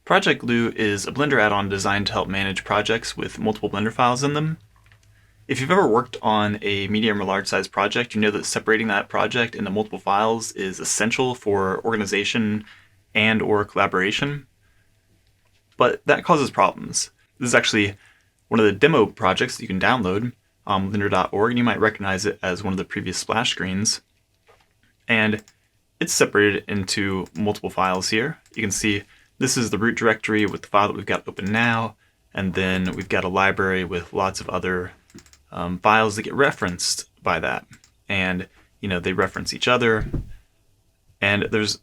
Project Glue is a Blender add-on designed to help manage projects with multiple Blender files in them. If you've ever worked on a medium or large size project, you know that separating that project into multiple files is essential for organization and or collaboration. But that causes problems. This is actually one of the demo projects that you can download on blender.org, and you might recognize it as one of the previous splash screens. And it's separated into multiple files here. You can see this is the root directory with the file that we've got open now, and then we've got a library with lots of other files that get referenced by that. And they reference each other. And there's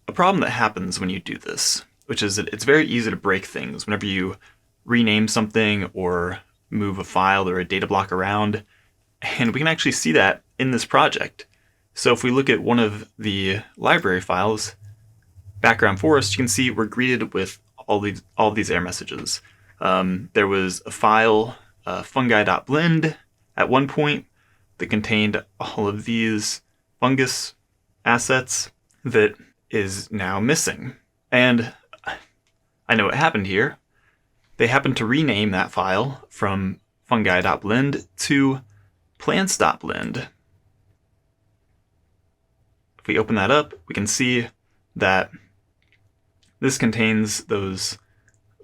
a problem that happens when you do this, which is that it's very easy to break things whenever you rename something or move a file or a data block around. And we can actually see that in this project. So if we look at one of the library files, background forest, you can see we're greeted with all of these error messages. There was a file, fungi.blend, at one point that contained all of these fungus assets that is now missing. And I know what happened here. They happened to rename that file from fungi.blend to plants.blend. If we open that up, we can see that this contains those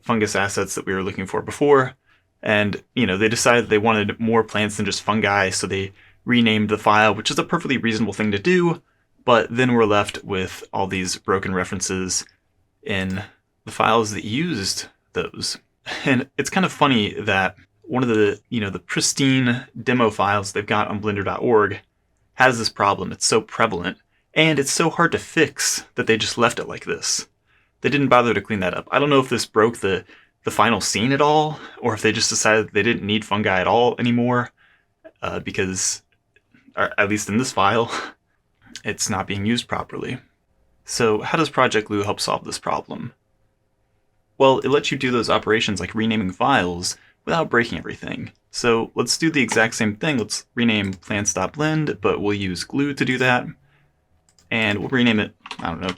fungus assets that we were looking for before. And, they decided they wanted more plants than just fungi, so they renamed the file, which is a perfectly reasonable thing to do. But then we're left with all these broken references in the files that used those. And it's kind of funny that one of the, the pristine demo files they've got on blender.org has this problem. It's so prevalent, and it's so hard to fix that they just left it like this. They didn't bother to clean that up. I don't know if this broke the final scene at all, or if they just decided they didn't need fungi at all anymore, because, or at least in this file, it's not being used properly. So how does Project Glue help solve this problem? Well, it lets you do those operations like renaming files without breaking everything. So let's do the exact same thing. Let's rename plants.blend, but we'll use glue to do that. And we'll rename it,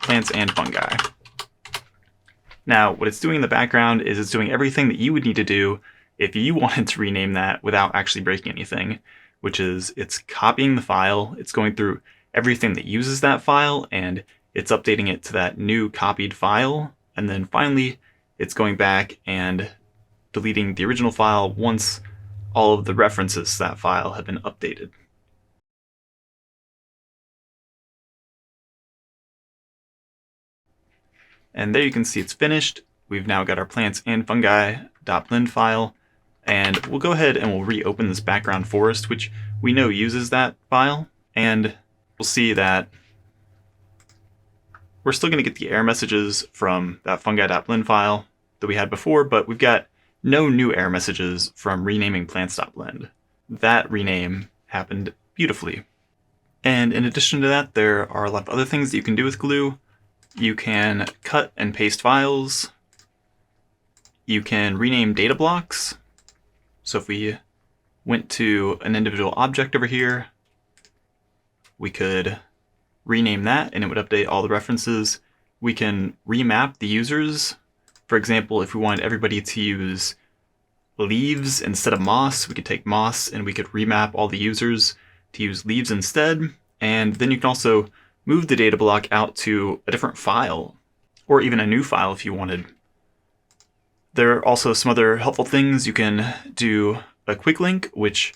plants and fungi. Now, what it's doing in the background is it's doing everything that you would need to do if you wanted to rename that without actually breaking anything, which is it's copying the file, it's going through everything that uses that file, and it's updating it to that new copied file. And then finally, it's going back and deleting the original file once all of the references to that file have been updated. And there you can see it's finished. We've now got our plants and fungi.blend file. And we'll go ahead and we'll reopen this background forest, which we know uses that file. And we'll see that we're still going to get the error messages from that fungi.blend file that we had before, but we've got no new error messages from renaming plants.blend. That rename happened beautifully. And in addition to that, there are a lot of other things that you can do with Glue. You can cut and paste files. You can rename data blocks. So if we went to an individual object over here, we could rename that and it would update all the references. We can remap the users. For example, if we wanted everybody to use leaves instead of moss, we could take moss and we could remap all the users to use leaves instead. And then you can also move the data block out to a different file, or even a new file if you wanted. There are also some other helpful things. You can do a quick link, which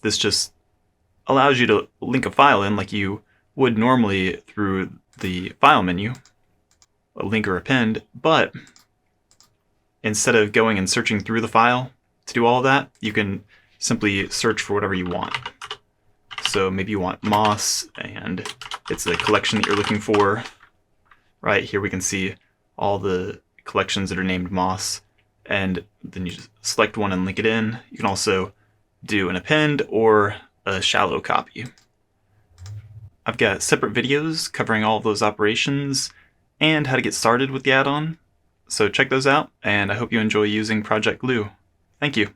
this just allows you to link a file in like you would normally through the file menu, a link or append, but instead of going and searching through the file to do all of that, you can simply search for whatever you want. So maybe you want moss, and it's the collection that you're looking for. Right here we can see all the collections that are named moss, and then you just select one and link it in. You can also do an append or a shallow copy. I've got separate videos covering all of those operations and how to get started with the add-on. So check those out, and I hope you enjoy using Project Glue. Thank you.